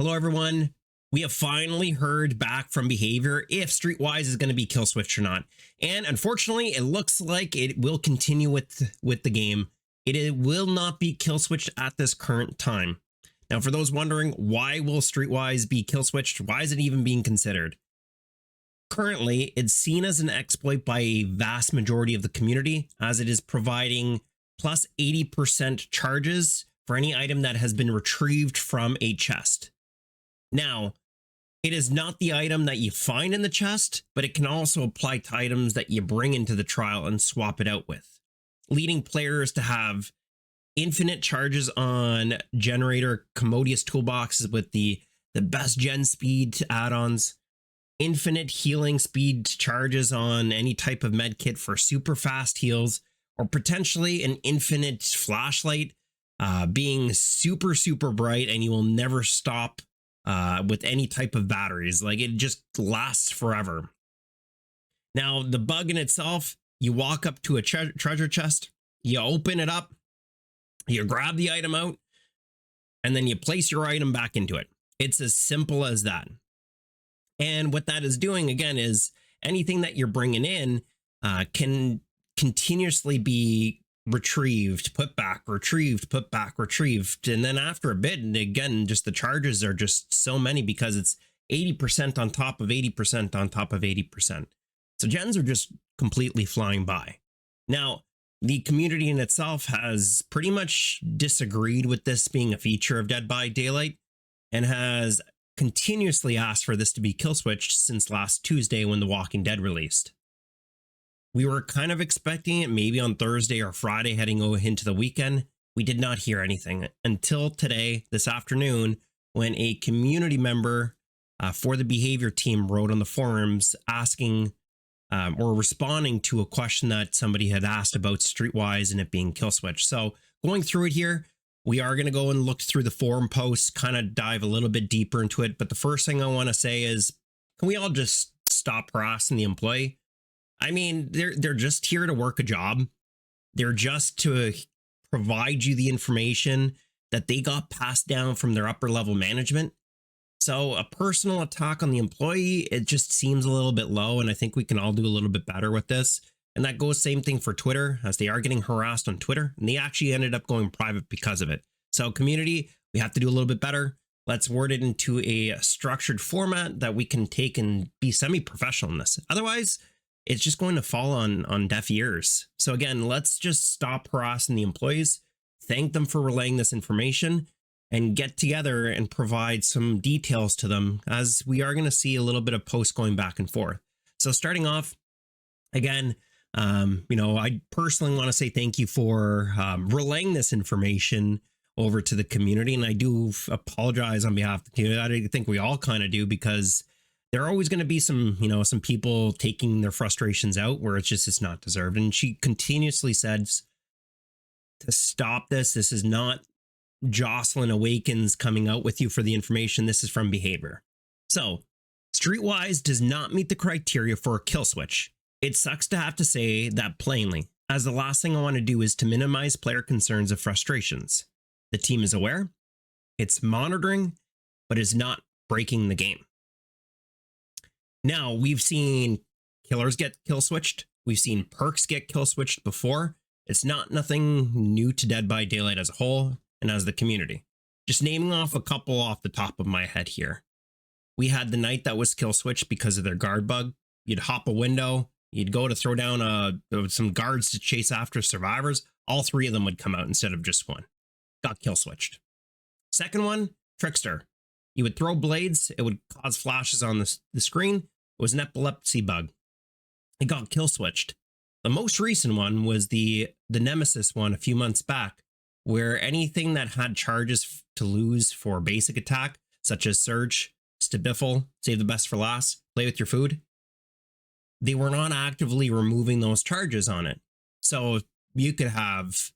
Hello, everyone. We have finally heard back from Behavior if Streetwise is going to be kill switched or not. And unfortunately, it looks like it will continue with the game. It will not be kill switched at this current time. Now, for those wondering, why will Streetwise be kill switched? Why is it even being considered? Currently, it's seen as an exploit by a vast majority of the community, as it is providing plus 80% charges for any item that has been retrieved from a chest. Now, it is not the item that you find in the chest, but it can also apply to items that you bring into the trial and swap it out with, leading players to have infinite charges on generator commodious toolboxes with the best gen speed add-ons, infinite healing speed charges on any type of med kit for super fast heals, or potentially an infinite flashlight being super bright and you will never stop with any type of batteries. Like, it just lasts forever. Now, the bug in itself, you walk up to a treasure chest, you open it up, you grab the item out, and then you place your item back into it. It's as simple as that. And what that is doing, again, is anything that you're bringing in can continuously be retrieved, put back, retrieved, put back, retrieved. And then after a bit, and again, just the charges are just so many because it's 80% on top of 80% on top of 80%. So gens are just completely flying by. Now, the community in itself has pretty much disagreed with this being a feature of Dead by Daylight and has continuously asked for this to be kill switched since last Tuesday when The Walking Dead released. We were kind of expecting it maybe on Thursday or Friday heading into the weekend. We did not hear anything until today, this afternoon, when a community member for the Behavior team wrote on the forums asking or responding to a question that somebody had asked about Streetwise and it being kill switch. So going through it here, we are going to go and look through the forum posts, kind of dive a little bit deeper into it. But the first thing I want to say is, can we all just stop harassing the employee? I mean, they're just here to work a job. They're just to provide you the information that they got passed down from their upper level management. So a personal attack on the employee, it just seems a little bit low. And I think we can all do a little bit better with this. And that goes same thing for Twitter, as they are getting harassed on Twitter. And they actually ended up going private because of it. So community, we have to do a little bit better. Let's word it into a structured format that we can take and be semi-professional in this. Otherwise, it's just going to fall on deaf ears. So again, let's just stop harassing the employees, thank them for relaying this information, and get together and provide some details to them, as we are going to see a little bit of posts going back and forth. So starting off, again, I personally want to say thank you for relaying this information over to the community. And I do apologize on behalf of the community. I think we all kind of do, because there are always going to be some people taking their frustrations out where it's not deserved. And she continuously says to stop this. This is not Jocelyn Awakens coming out with you for the information. This is from Behavior. So Streetwise does not meet the criteria for a kill switch. It sucks to have to say that plainly, as the last thing I want to do is to minimize player concerns or frustrations. The team is aware, it's monitoring, but is not breaking the game. Now, we've seen killers get kill switched. We've seen perks get kill switched before. It's not nothing new to Dead by Daylight as a whole and as the community. Just naming off a couple off the top of my head here. We had the knight that was kill switched because of their guard bug. You'd hop a window, you'd go to throw down some guards to chase after survivors. All three of them would come out instead of just one. Got kill switched. Second one, Trickster. You would throw blades, it would cause flashes on the screen. It was an epilepsy bug. It got kill switched. The most recent one was the Nemesis one a few months back, where anything that had charges to lose for basic attack, such as Surge, Stabiffle, save the best for last, play with your food, they were not actively removing those charges on it. So you could have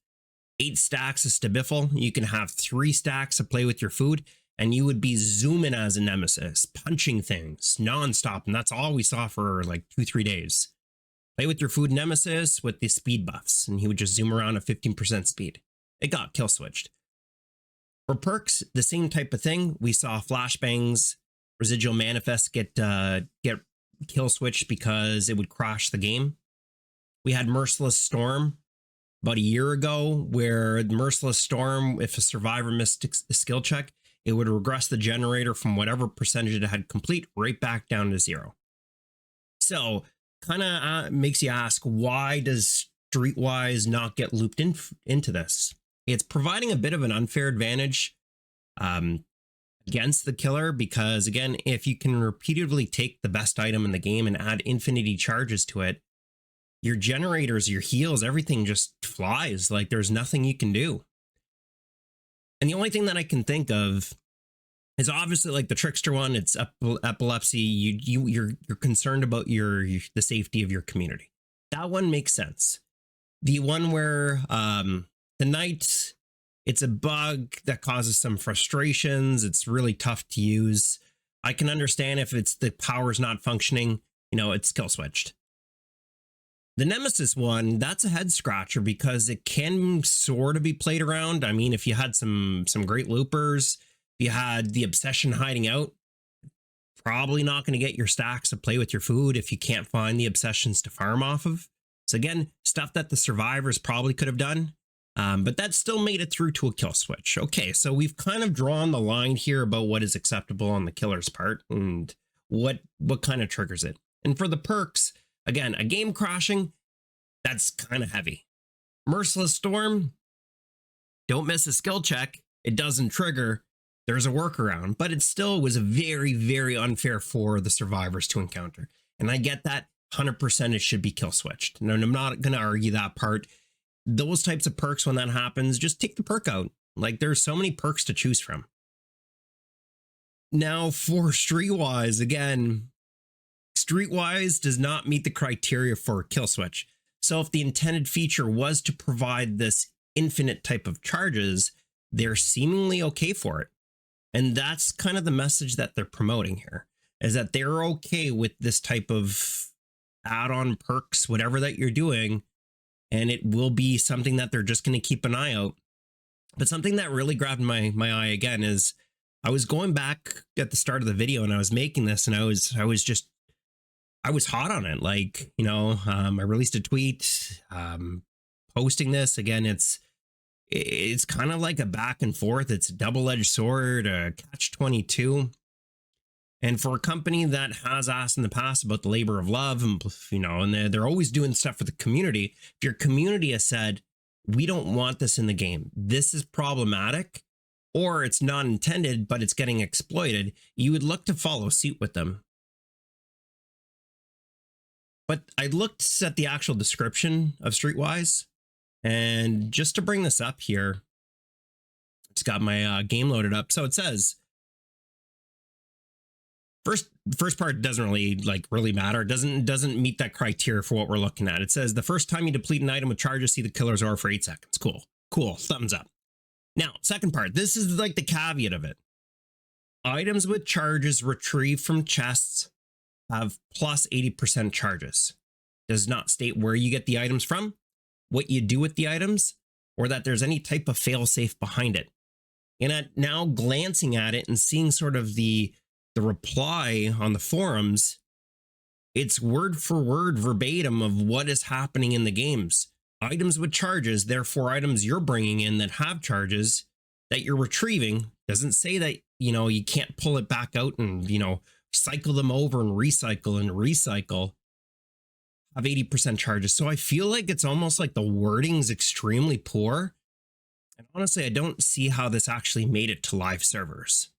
8 stacks of Stabiffle, you can have 3 stacks of play with your food, and you would be zooming as a Nemesis, punching things nonstop. And that's all we saw for like 2-3 days. Play with your food Nemesis with the speed buffs, and he would just zoom around at 15% speed. It got kill switched. For perks, the same type of thing. We saw flashbangs, residual manifest get kill switched because it would crash the game. We had Merciless Storm about a year ago, where Merciless Storm, if a survivor missed a skill check, it would regress the generator from whatever percentage it had complete right back down to 0. So kind of makes you ask, why does Streetwise not get looped into this? It's providing a bit of an unfair advantage against the killer, because again, if you can repeatedly take the best item in the game and add infinity charges to it, your generators, your heals, everything just flies. Like there's nothing you can do. And the only thing that I can think of is obviously like the trickster one. It's epilepsy. You're concerned about the safety of your community. That one makes sense. The one where the knight, it's a bug that causes some frustrations. It's really tough to use. I can understand if it's the power's not functioning, it's kill switched. The Nemesis one, that's a head scratcher because it can sort of be played around. I mean, if you had some great loopers, if you had the obsession hiding out, probably not going to get your stacks to play with your food if you can't find the obsessions to farm off of. So again, stuff that the survivors probably could have done, but that still made it through to a kill switch. Okay, so we've kind of drawn the line here about what is acceptable on the killer's part and what kind of triggers it. And for the perks, again, a game crashing, that's kind of heavy. Merciless Storm, don't miss a skill check. It doesn't trigger. There's a workaround, but it still was very, very unfair for the survivors to encounter. And I get that 100% it should be kill switched. No, I'm not going to argue that part. Those types of perks, when that happens, just take the perk out. Like there's so many perks to choose from. Now for Streetwise, again, Streetwise does not meet the criteria for a kill switch. So if the intended feature was to provide this infinite type of charges, they're seemingly okay for it. And that's kind of the message that they're promoting here, is that they're okay with this type of add-on perks, whatever that you're doing, and it will be something that they're just going to keep an eye out. But something that really grabbed my eye again is I was going back at the start of the video and I was making this, and I was hot on it. Like, I released a tweet posting this. Again, it's kind of like a back and forth. It's a double-edged sword, a catch-22. And for a company that has asked in the past about the labor of love, and they're always doing stuff for the community. If your community has said, we don't want this in the game, this is problematic, or it's not intended, but it's getting exploited, you would look to follow suit with them. But I looked at the actual description of Streetwise, and just to bring this up here, just got my game loaded up. So it says, first part doesn't really matter. It doesn't meet that criteria for what we're looking at. It says the first time you deplete an item with charges, see the killer's aura for 8 seconds. Cool. Thumbs up. Now, second part. This is like the caveat of it. Items with charges retrieved from chests have plus 80% charges. Does not state where you get the items from, what you do with the items, or that there's any type of failsafe behind it. And now glancing at it and seeing sort of the reply on the forums, it's word for word verbatim of what is happening in the games. Items with charges, therefore items you're bringing in that have charges that you're retrieving, doesn't say that, you can't pull it back out and, cycle them over and recycle, have 80% charges. So I feel like it's almost like the wording's extremely poor. And honestly, I don't see how this actually made it to live servers.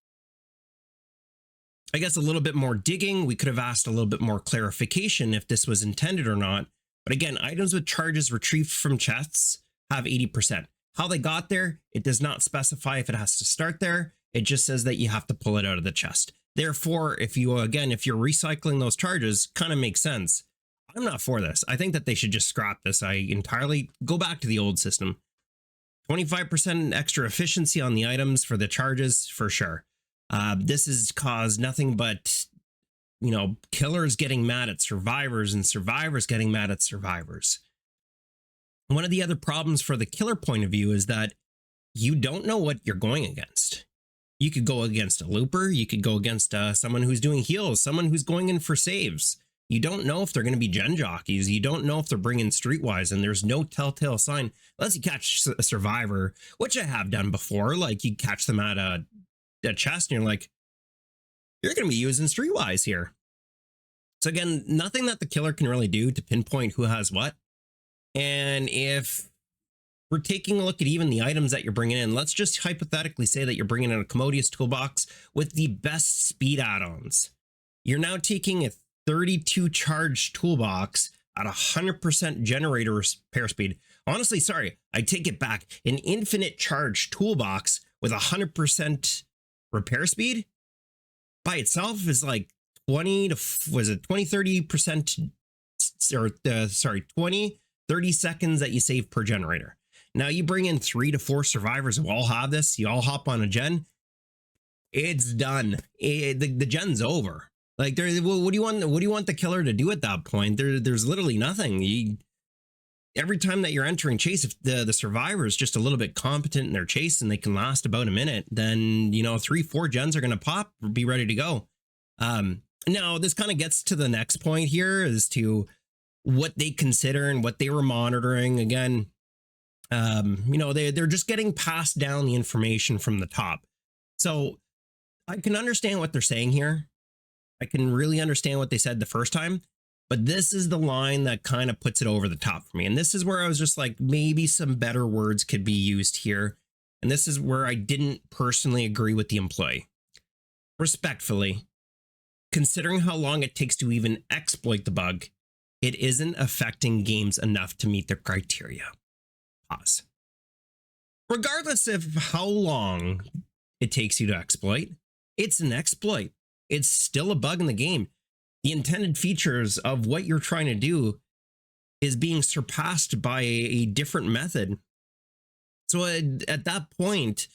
I guess a little bit more digging, we could have asked a little bit more clarification if this was intended or not. But again, items with charges retrieved from chests have 80%. How they got there, it does not specify if it has to start there. It just says that you have to pull it out of the chest. Therefore, if you're recycling those charges, kind of makes sense. I'm not for this. I think that they should just scrap this. I entirely go back to the old system. 25% extra efficiency on the items for the charges, for sure. This has caused nothing but, killers getting mad at survivors and survivors getting mad at survivors. One of the other problems for the killer point of view is that you don't know what you're going against. You could go against a looper. You could go against someone who's doing heals, someone who's going in for saves. You don't know if they're going to be gen jockeys. You don't know if they're bringing Streetwise, and there's no telltale sign unless you catch a survivor, which I have done before. Like you catch them at a chest and you're like, you're going to be using Streetwise here. So again, nothing that the killer can really do to pinpoint who has what. And if we're taking a look at even the items that you're bringing in, let's just hypothetically say that you're bringing in a commodious toolbox with the best speed add-ons. You're now taking a 32 charge toolbox at 100% generator repair speed. Honestly, sorry, I take it back. An infinite charge toolbox with 100% repair speed by itself is like 20 to, was it 30%, or sorry, 30 seconds that you save per generator. Now you bring in 3 to 4 survivors who all have this, you all hop on a gen, it's done. The gen's over. Like, what do you want the killer to do at that point? There's literally nothing. Every time that you're entering chase, if the survivor is just a little bit competent in their chase and they can last about a minute, then 3-4 gens are going to pop, be ready to go. Now this kind of gets to the next point here as to what they consider and what they were monitoring. Again, they're just getting passed down the information from the top. So I can understand what they're saying here. I can really understand what they said the first time, but this is the line that kind of puts it over the top for me. And this is where I was just like, maybe some better words could be used here. And this is where I didn't personally agree with the employee. Respectfully, considering how long it takes to even exploit the bug, it isn't affecting games enough to meet their criteria. Pause. Regardless of how long it takes you to exploit, it's an exploit. It's still a bug in the game. The intended features of what you're trying to do is being surpassed by a different method. So at that point,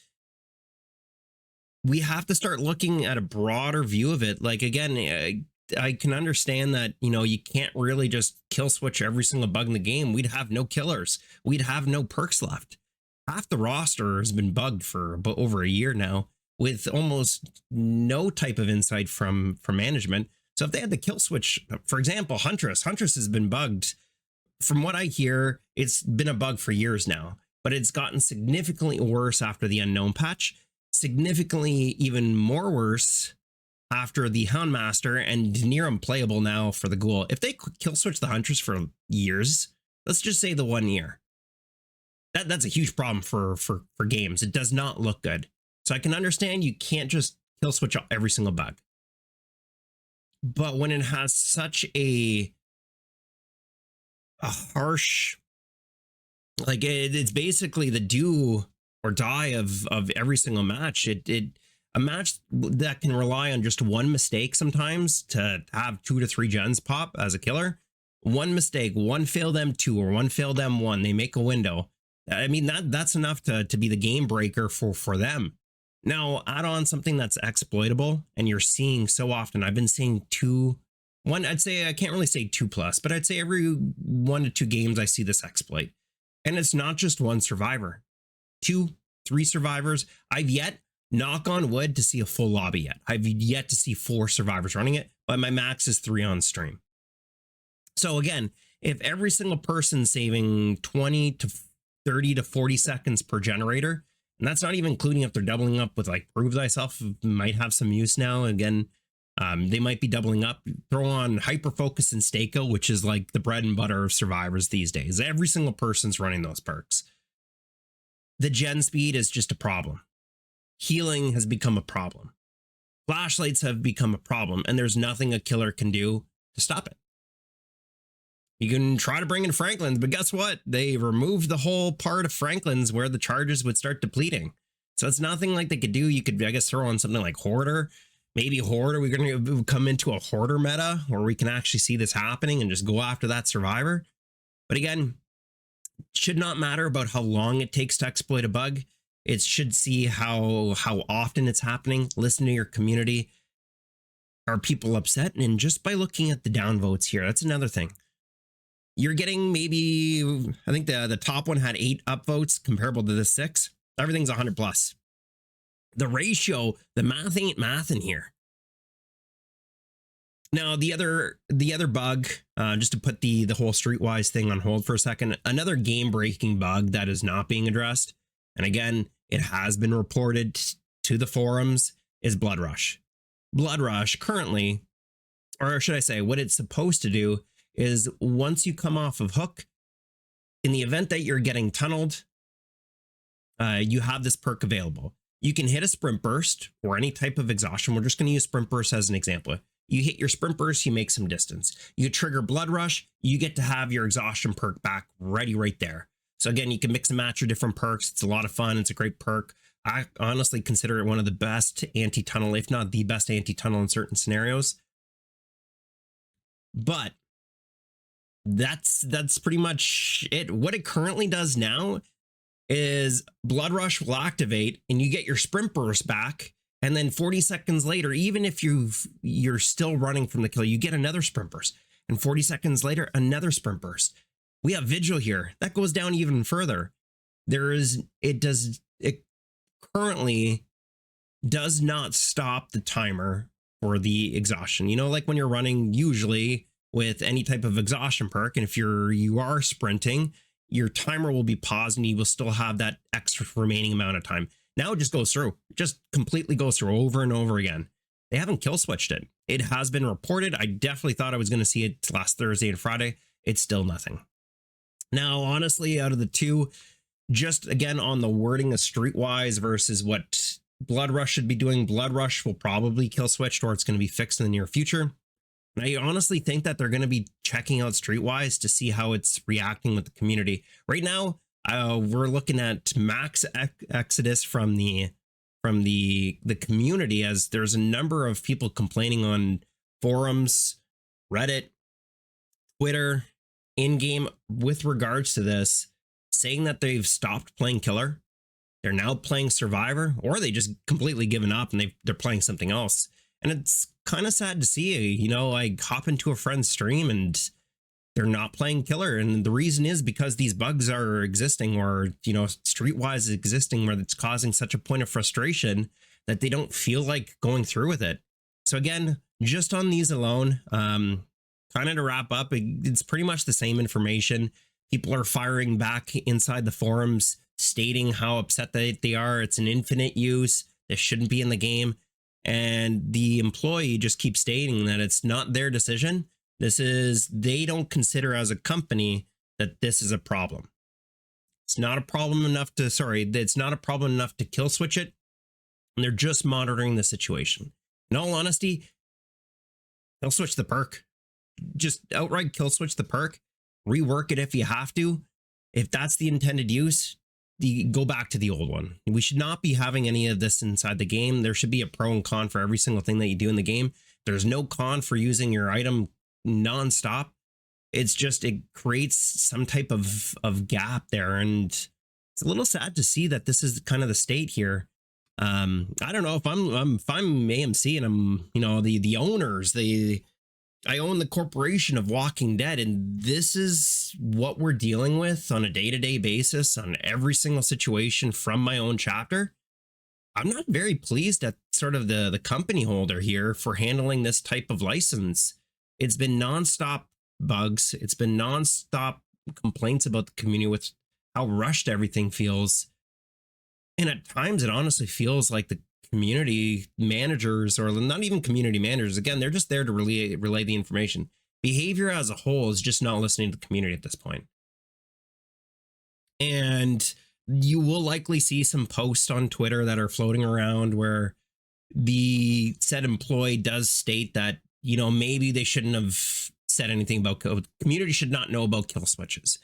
we have to start looking at a broader view of it. Like, again, I can understand that, you can't really just kill switch every single bug in the game. We'd have no killers. We'd have no perks left. Half the roster has been bugged for about over a year now, with almost no type of insight from management. So if they had the kill switch, for example, Huntress has been bugged. From what I hear, it's been a bug for years now, but it's gotten significantly worse after the unknown patch, significantly even more worse after the Houndmaster, and near unplayable now for the Ghoul. If they kill switch the Huntress for years, let's just say the 1 year, that's a huge problem for games. It does not look good. So I can understand you can't just kill switch every single bug. But when it has such a harsh, like it's basically the do or die of every single match. A match that can rely on just one mistake sometimes to have 2 to 3 gens pop as a killer. One mistake, one failed M2 or one failed M1, they make a window. I mean, that's enough to be the game breaker for them. Now, add on something that's exploitable, and you're seeing so often. I've been seeing I'd say, I can't really say 2+, but I'd say every 1 to 2 games I see this exploit. And it's not just one survivor, 2, 3 survivors. I've yet, knock on wood, to see a full lobby yet. I've yet to see 4 survivors running it, but my max is 3 on stream. So again, if every single person saving 20 to 30 to 40 seconds per generator, and that's not even including if they're doubling up with like Prove Thyself, might have some use now. Again, they might be doubling up. Throw on Hyper Focus and Stako, which is like the bread and butter of survivors these days. Every single person's running those perks. The gen speed is just a problem. Healing has become a problem. Flashlights have become a problem, and there's nothing a killer can do to stop it. You can try to bring in Franklin's, but guess what? They removed the whole part of Franklin's where the charges would start depleting. So it's nothing like they could do. You could, I guess, throw on something like Hoarder. Maybe Hoarder, we're going to come into a Hoarder meta where we can actually see this happening and just go after that survivor. But again, it should not matter about how long it takes to exploit a bug. It should see how often it's happening. Listen to your community. Are people upset? And just by looking at the downvotes here, that's another thing. You're getting maybe, I think the top one had 8 upvotes comparable to the 6. Everything's 100 plus. The ratio, the math ain't math in here. Now, the other bug, just to put the whole Streetwise thing on hold for a second, another game-breaking bug that is not being addressed, and again, it has been reported to the forums, is Blood Rush. Blood Rush currently, or should I say, what it's supposed to do is once you come off of hook, in the event that you're getting tunneled, you have this perk available. You can hit a sprint burst or any type of exhaustion. We're just going to use sprint burst as an example. You hit your sprint burst, you make some distance. You trigger Blood Rush, you get to have your exhaustion perk back ready right there. So again, you can mix and match your different perks. It's a lot of fun. It's a great perk. I honestly consider it one of the best anti-tunnel, if not the best anti-tunnel in certain scenarios. But that's pretty much it. What it currently does now is Blood Rush will activate and you get your sprint burst back. And then 40 seconds later, even if you're still running from the kill, you get another sprint burst. And 40 seconds later, another sprint burst. We have Vigil here. That goes down even further. It currently does not stop the timer for the exhaustion. You know, like when you're running usually with any type of exhaustion perk, and if you are sprinting, your timer will be paused and you will still have that extra remaining amount of time. Now it just goes through, just completely goes through over and over again. They haven't kill switched it. It has been reported. I definitely thought I was going to see it last Thursday and Friday. It's still nothing. Now, honestly, out of the two, just again on the wording of Streetwise versus what Blood Rush should be doing, Blood Rush will probably kill switched or it's going to be fixed in the near future. And I honestly think that they're going to be checking out Streetwise to see how it's reacting with the community. Right now, we're looking at max exodus from the community, as there's a number of people complaining on forums, Reddit, Twitter, in-game with regards to this, saying that they've stopped playing killer. They're now playing survivor, or they just completely given up and they're playing something else. And it's kind of sad to see. You know, I hop into a friend's stream and they're not playing killer. And the reason is because these bugs are existing, or, you know, Streetwise is existing, where it's causing such a point of frustration that they don't feel like going through with it. So again, just on these alone, kind of to wrap up, it's pretty much the same information. People are firing back inside the forums, stating how upset they are. It's an infinite use. This shouldn't be in the game. And the employee just keeps stating that it's not their decision. They don't consider as a company that this is a problem. It's not a problem enough to, it's not a problem enough to kill switch it. And they're just monitoring the situation. In all honesty, kill switch the perk. Just outright kill switch the perk. Rework it if you have to. If that's the intended use, go back to the old one. We should not be having any of this inside the game. There should be a pro and con for every single thing that you do in the game. There's no con for using your item nonstop. It's just, it creates some type of gap there, and it's a little sad to see that this is kind of the state here. I don't know if I'm AMC and I'm, you know, the owners, I own the corporation of Walking Dead, and this is what we're dealing with on a day-to-day basis on every single situation from my own chapter. I'm not very pleased at sort of the company holder here for handling this type of license. It's been nonstop bugs. It's been nonstop complaints about the community with how rushed everything feels. And at times it honestly feels like the community managers, or not even community managers, again, they're just there to relay the information. Behavior as a whole is just not listening to the community at this point. And you will likely see some posts on Twitter that are floating around where the said employee does state that, you know, maybe they shouldn't have said anything about community should not know about kill switches.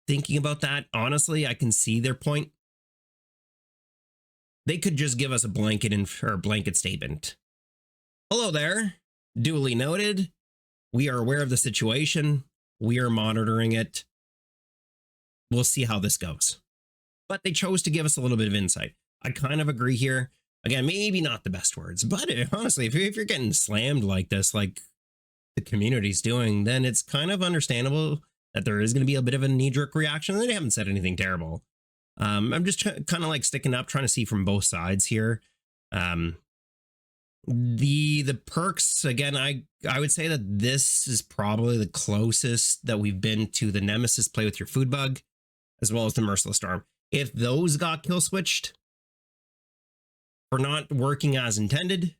Thinking about that, honestly, I can see their point. They could just give us a blanket statement. Hello there. Duly noted. We are aware of the situation. We are monitoring it. We'll see how this goes. But they chose to give us a little bit of insight. I kind of agree here. Again, maybe not the best words, but honestly, if you're getting slammed like this, like the community's doing, then it's kind of understandable that there is going to be a bit of a knee-jerk reaction. They haven't said anything terrible. I'm just kind of like sticking up, trying to see from both sides here. Um, the perks again, I would say that this is probably the closest that we've been to the Nemesis play with your food bug, as well as the Merciless Storm. If those got kill switched or not working as intended,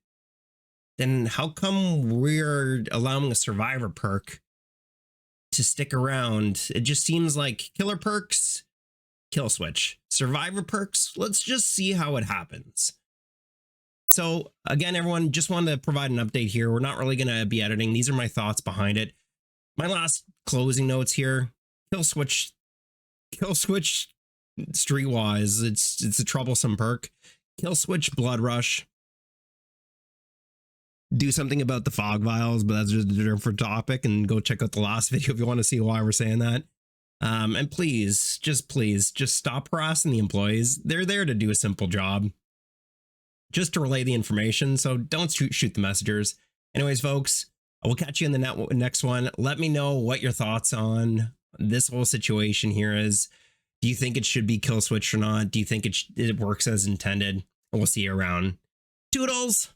then how come we're allowing a survivor perk to stick around? It just seems like killer perks, kill switch. Survivor perks, let's just see how it happens. So again, everyone, just wanted to provide an update here. We're not really going to be editing. These are my thoughts behind it. My last closing notes here. Kill switch Streetwise. It's a troublesome perk. Kill switch Blood Rush. Do something about the fog vials, but that's just a different topic. And go check out the last video if you want to see why we're saying that. And please, just stop harassing the employees. They're there to do a simple job, just to relay the information. So don't shoot the messengers. Anyways, folks, I will catch you in the next one. Let me know what your thoughts on this whole situation here is. Do you think it should be kill switch or not? Do you think it works as intended? And we'll see you around. Toodles!